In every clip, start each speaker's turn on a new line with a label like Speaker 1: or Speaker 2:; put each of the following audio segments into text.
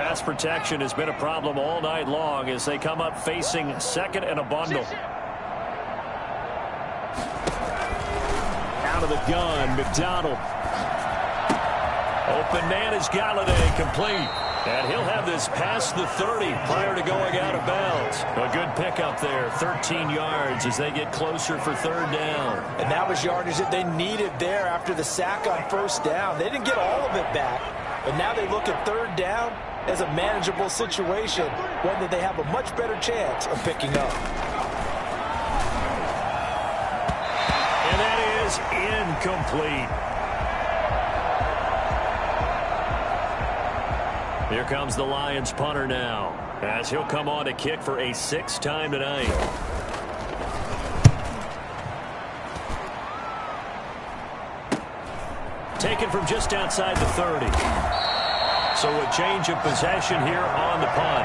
Speaker 1: pass protection has been a problem all night long as they come up facing second and a bundle. Out of the gun, McDonald. Open man is Galladay, complete. And he'll have this past the 30 prior to going out of bounds. A good pickup there, 13 yards as they get closer for third down.
Speaker 2: And that was yardage that they needed there after the sack on first down. They didn't get all of it back, but now they look at third down as a manageable situation, one that they have a much better chance of picking up.
Speaker 1: And that is incomplete. Here comes the Lions punter now, as he'll come on to kick for a sixth time tonight. Taken from just outside the 30. So a change of possession here on the punt.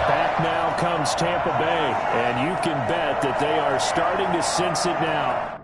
Speaker 1: Back now comes Tampa Bay, and you can bet that they are starting to sense it now.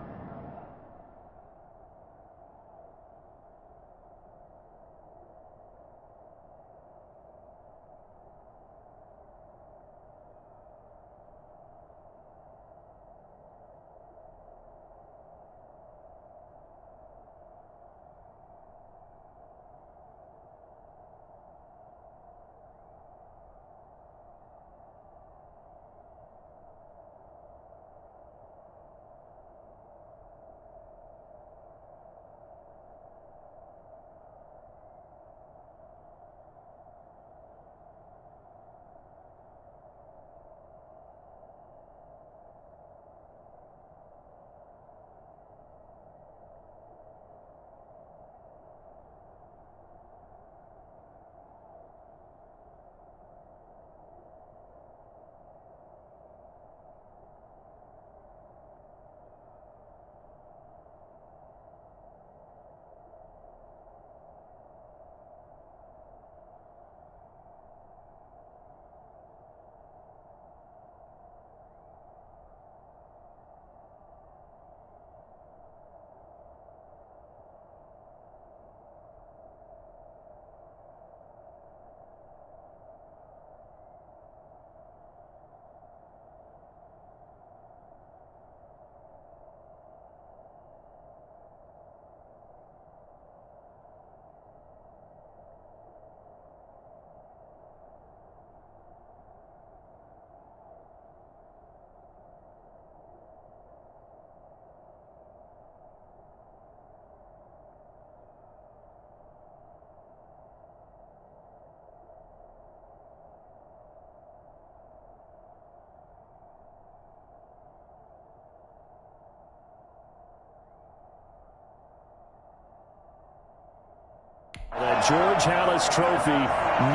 Speaker 1: The George Halas Trophy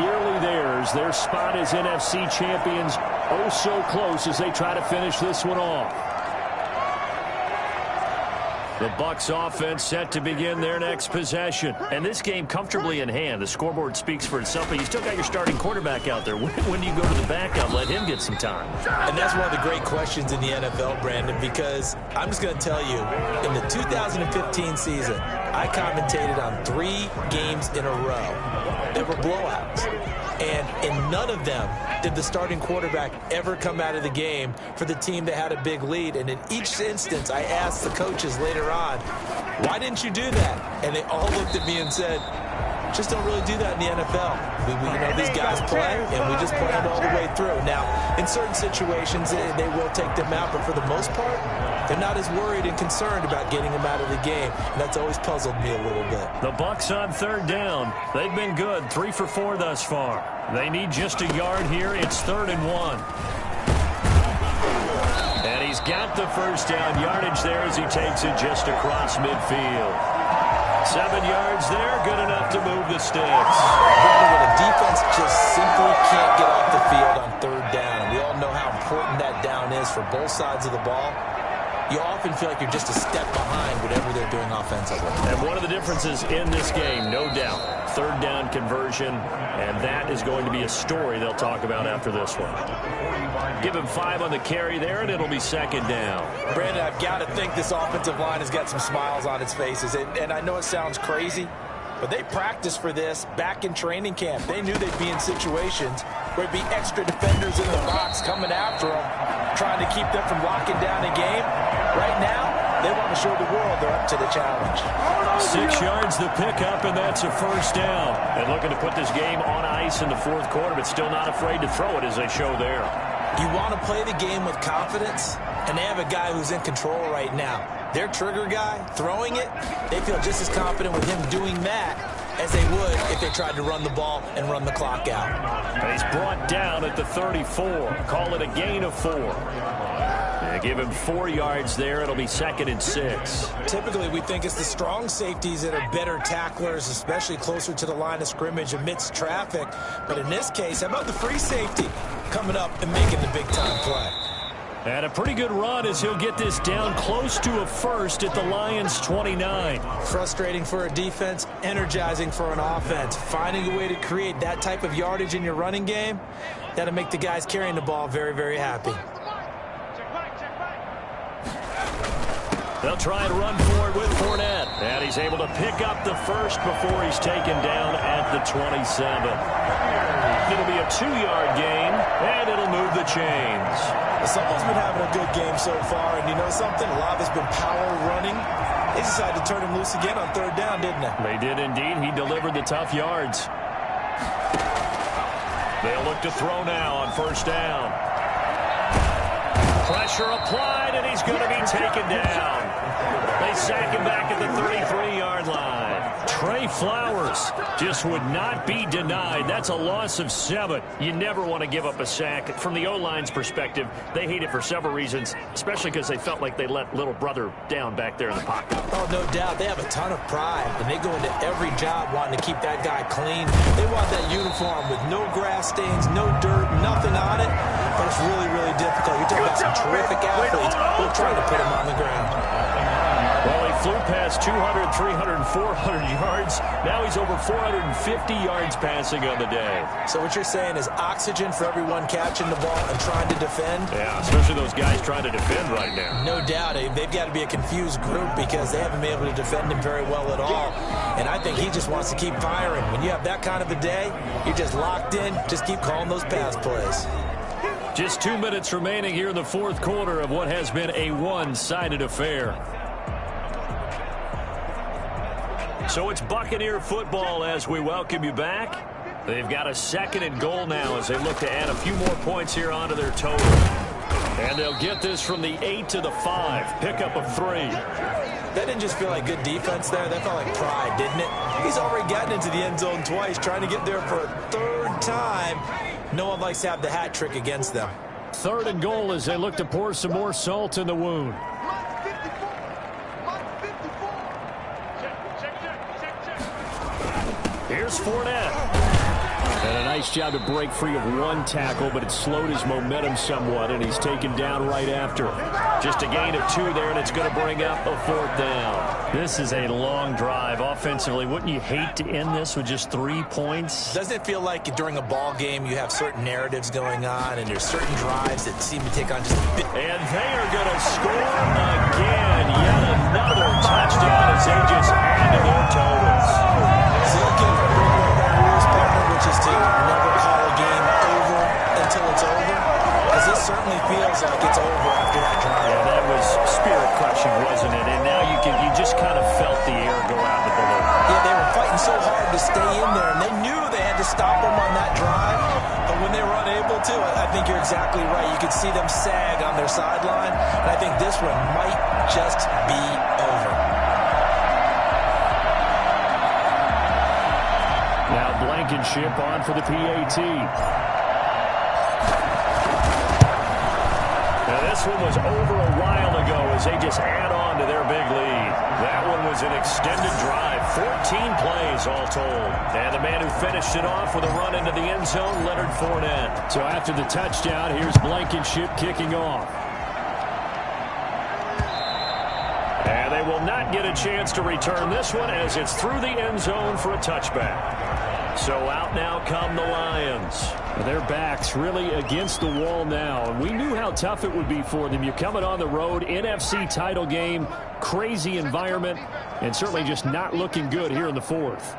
Speaker 1: nearly theirs. Their spot as NFC champions oh so close as they try to finish this one off. The Bucs offense set to begin their next possession. And this game comfortably in hand. The scoreboard speaks for itself, but you still got your starting quarterback out there. When do you go to the backup? Let him get some time.
Speaker 2: And that's one of the great questions in the NFL, Brandon, because I'm just going to tell you, in the 2015 season, I commentated on 3 games in a row. They were blowouts. And in none of them did the starting quarterback ever come out of the game for the team that had a big lead. And in each instance, I asked the coaches later on, why didn't you do that? And they all looked at me and said, just don't really do that in the NFL. We you know, these guys play, and we just play them all the way through. Now, in certain situations, they will take them out, but for the most part, they're not as worried and concerned about getting them out of the game. And that's always puzzled me a little bit.
Speaker 1: The Bucs on third down. They've been good, 3 for 4 thus far. They need just a yard here. It's 3rd and 1. And he's got the first down yardage there as he takes it just across midfield. 7 yards there, good enough to move the sticks.
Speaker 2: When a defense just simply can't get off the field on third down, we all know how important that down is for both sides of the ball. You often feel like you're just a step behind whatever they're doing offensively.
Speaker 1: And one of the differences in this game, no doubt, third down conversion, and that is going to be a story they'll talk about after this one. Give him 5 on the carry there, and it'll be 2nd down.
Speaker 2: Brandon, I've got to think this offensive line has got some smiles on its faces. And I know it sounds crazy, But they practiced for this back in training camp. They knew they'd be in situations where there'd be extra defenders in the box coming after them, trying to keep them from locking down a game. Right now, they want to show the world they're up to the challenge.
Speaker 1: 6 yards the pickup, and that's a first down. And looking to put this game on ice in the fourth quarter, but still not afraid to throw it as they show there.
Speaker 2: You want to play the game with confidence, and they have a guy who's in control right now. Their trigger guy, throwing it, they feel just as confident with him doing that as they would if they tried to run the ball and run the clock out.
Speaker 1: And he's brought down at the 34. Call it a gain of 4. They give him 4 yards there. It'll be 2nd and 6.
Speaker 2: Typically, we think it's the strong safeties that are better tacklers, especially closer to the line of scrimmage amidst traffic. But in this case, how about the free safety coming up and making the big-time play?
Speaker 1: And a pretty good run as he'll get this down close to a first at the Lions' 29.
Speaker 2: Frustrating for a defense, energizing for an offense. Finding a way to create that type of yardage in your running game, that'll make the guys carrying the ball very, very happy.
Speaker 1: They'll try and run for it with Fournette. And he's able to pick up the first before he's taken down at the 27. It'll be a 2-yard gain, and it'll move the chains.
Speaker 2: Someone's been having a good game so far, and you know something? A lot has been power running. They decided to turn him loose again on 3rd down, didn't they?
Speaker 1: They did indeed. He delivered the tough yards. They'll look to throw now on 1st down. Pressure applied, and he's going to be taken down. They sack him back at the 33-yard line. Trey Flowers just would not be denied. That's a loss of 7. You never want to give up a sack. From the O-line's perspective, they hate it for several reasons, especially because they felt like they let little brother down back there in the pocket.
Speaker 2: Oh, no doubt. They have a ton of pride, and they go into every job wanting to keep that guy clean. They want that uniform with no grass stains, no dirt, nothing on it, but it's really, really difficult. You're talking about some terrific athletes who are trying to put him on the ground.
Speaker 1: Well, he flew past 200, 300, 400 yards. Now he's over 450 yards passing on the day.
Speaker 2: So what you're saying is oxygen for everyone catching the ball and trying to defend?
Speaker 1: Yeah, especially those guys trying to defend right now.
Speaker 2: No doubt. They've got to be a confused group because they haven't been able to defend him very well at all. And I think he just wants to keep firing. When you have that kind of a day, you're just locked in. Just keep calling those pass plays.
Speaker 1: Just 2 minutes remaining here in the fourth quarter of what has been a one-sided affair. So it's Buccaneer football as we welcome you back. They've got a 2nd and goal now as they look to add a few more points here onto their total. And they'll get this from the 8 to the 5. Pickup of 3.
Speaker 2: That didn't just feel like good defense there. That felt like pride, didn't it? He's already gotten into the end zone twice, trying to get there for a 3rd time. No one likes to have the hat trick against them.
Speaker 1: 3rd and goal as they look to pour some more salt in the wound. Here's Fournette. And a nice job to break free of one tackle, but it slowed his momentum somewhat, and he's taken down right after. Just a gain of 2 there, and it's going to bring up a 4th down. This is a long drive offensively. Wouldn't you hate to end this with just 3 points?
Speaker 2: Doesn't it feel like during a ball game you have certain narratives going on, and there's certain drives that seem to take on just a bit?
Speaker 1: And they are going to score again. Yet another touchdown as they just add to their totals.
Speaker 2: Which is to never call a game over until it's over, because this certainly feels like it's over after that drive.
Speaker 1: Yeah, that was spirit-crushing, wasn't it? And now you just kind of felt the air go out the balloon.
Speaker 2: Yeah, they were fighting so hard to stay in there, and they knew they had to stop them on that drive, but when they were unable to, I think you're exactly right. You could see them sag on their sideline, and I think this one might just be over.
Speaker 1: Now Blankenship on for the PAT. Now this one was over a while ago as they just add on to their big lead. That one was an extended drive, 14 plays all told. And the man who finished it off with a run into the end zone, Leonard Fournette. So after the touchdown, here's Blankenship kicking off. And they will not get a chance to return this one as it's through the end zone for a touchback. So out now come the Lions. Their backs really against the wall now. And we knew how tough it would be for them. You're coming on the road, NFC title game, crazy environment, and certainly just not looking good here in the fourth.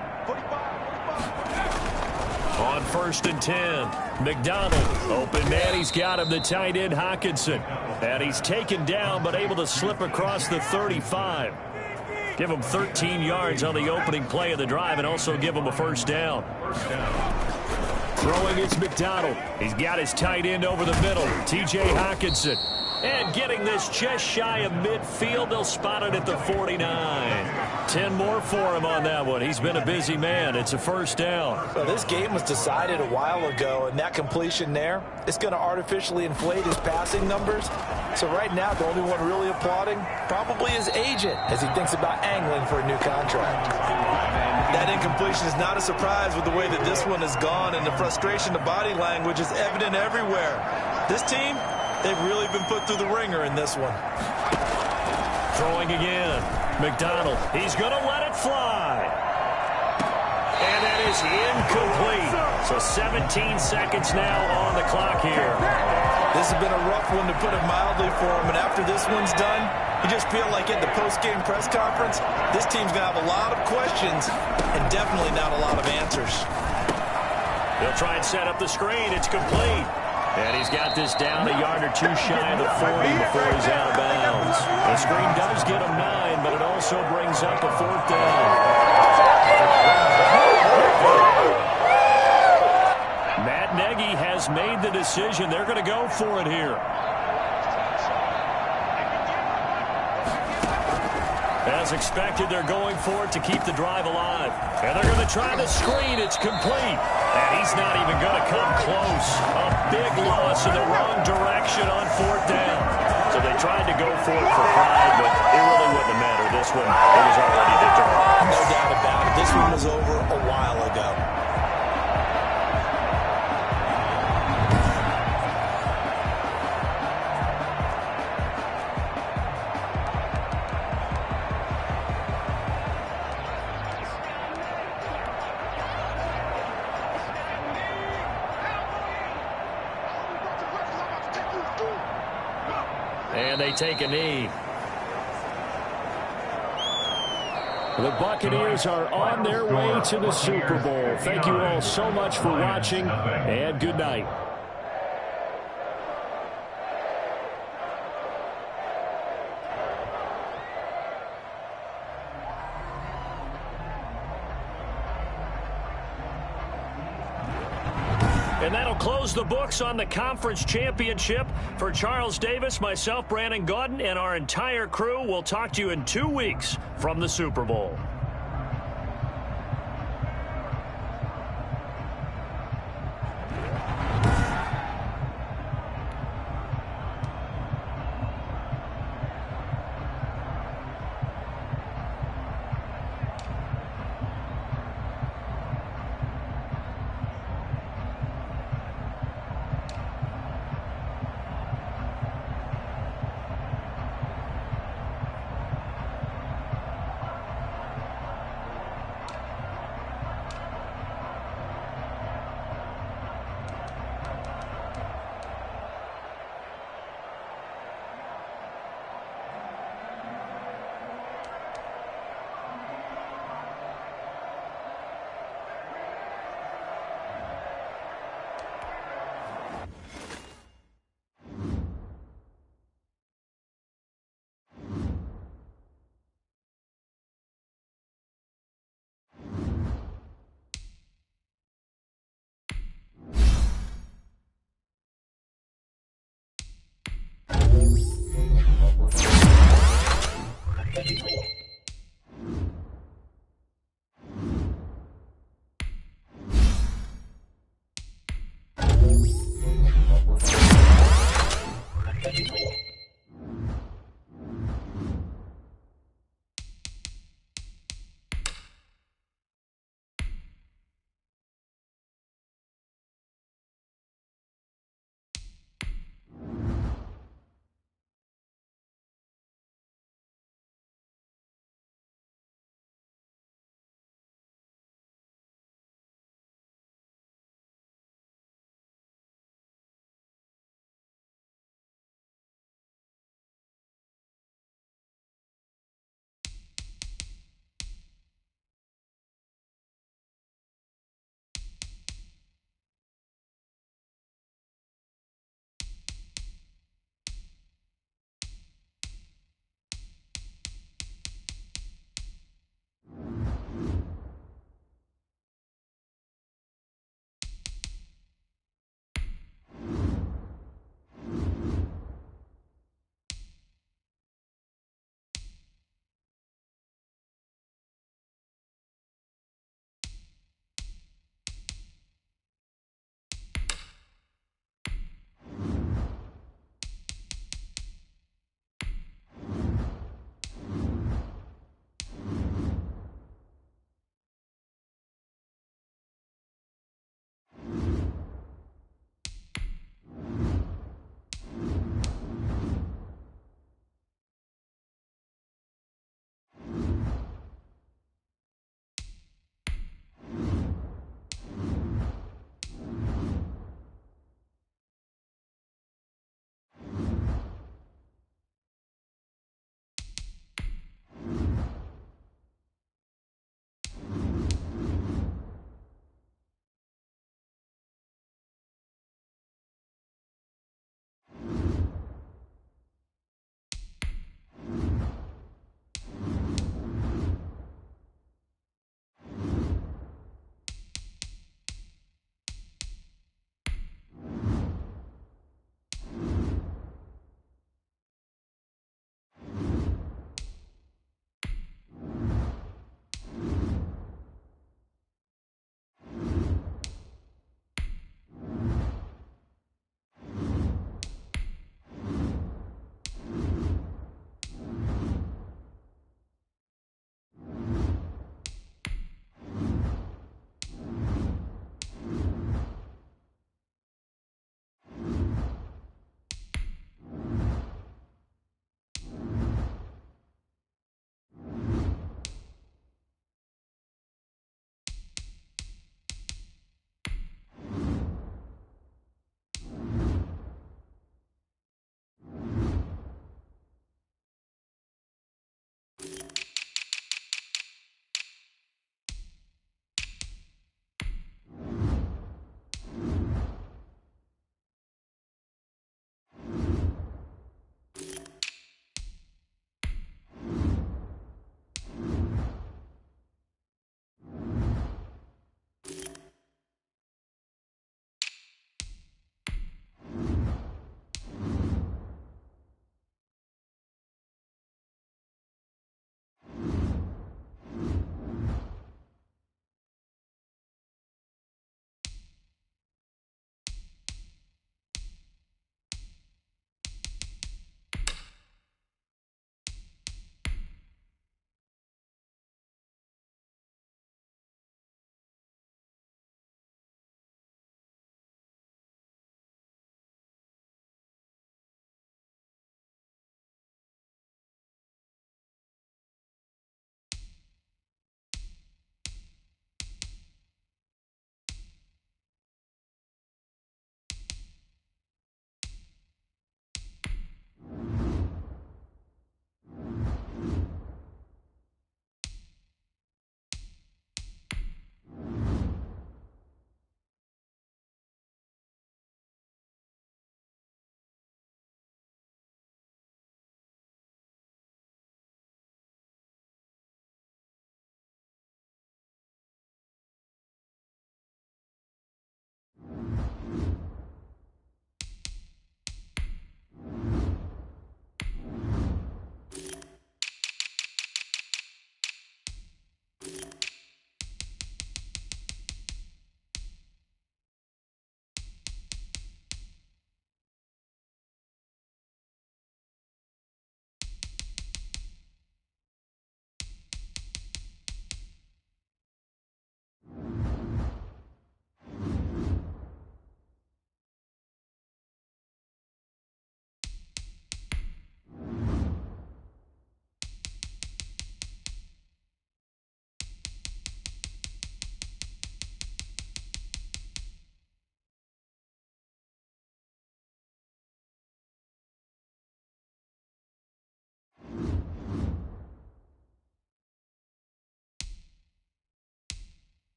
Speaker 1: On 1st and 10, McDonald, open man, he's got him, the tight end Hockenson. And he's taken down, but able to slip across the 35. Give him 13 yards on the opening play of the drive and also give him a first down. Throwing is McDonald. He's got his tight end over the middle, T.J. Hockenson. And getting this just shy of midfield, they'll spot it at the 49. 10 more for him on that one. He's been a busy man. It's a first down.
Speaker 2: Well, this game was decided a while ago, and that completion there, it's going to artificially inflate his passing numbers. So right now, the only one really applauding probably his agent as he thinks about angling for a new contract. That incompletion is not a surprise with the way that this one has gone, and the frustration, the body language is evident everywhere. This team, they've really been put through the ringer in this one.
Speaker 1: Throwing again. McDonald. He's going to let it fly. And that is incomplete. So 17 seconds now on the clock here.
Speaker 2: This has been a rough one, to put it mildly, for him. And after this one's done, you just feel like at the post-game press conference, this team's going to have a lot of questions and definitely not a lot of answers.
Speaker 1: They'll try and set up the screen. It's complete. And he's got this down a yard or two shy of the 40 before he's out of bounds. The screen does get him 9, but it also brings up a fourth down. Matt Nagy has made the decision. They're going to go for it here. As expected, they're going for it to keep the drive alive. And they're going to try the screen. It's complete. And he's not even going to come close. A big loss in the wrong direction on fourth down. So they tried to go for it for pride, but it really wouldn't have mattered. This one, it was already determined.
Speaker 2: No doubt about it. This one was over a while ago.
Speaker 1: And they take a knee. The Buccaneers are on their way to the Super Bowl. Thank you all so much for watching, and good night. And that'll close the books on the conference championship. For Charles Davis, myself, Brandon Gaudin, and our entire crew, we'll talk to you in 2 weeks from the Super Bowl.